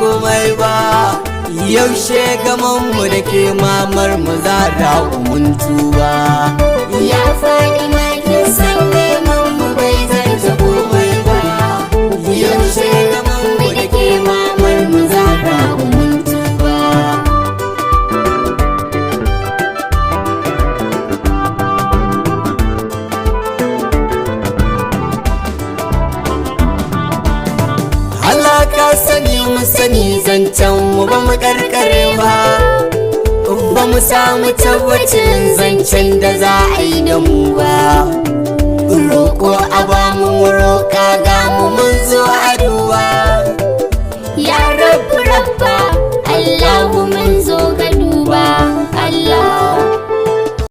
komai ba. Yaushe gamanmu da ke mamar mu Zahra mun tuba. Ya faɗi makin san neman mu bai zarta komai ba. Yaushe gamanmu da ke mamar mu Zahra mun tuba. Halaka sani mu sani zancen mu ba mu karkare ba. Ba mu samu tabbacin zancen da za a yi da mu ba. Roƙo a ba mu roƙa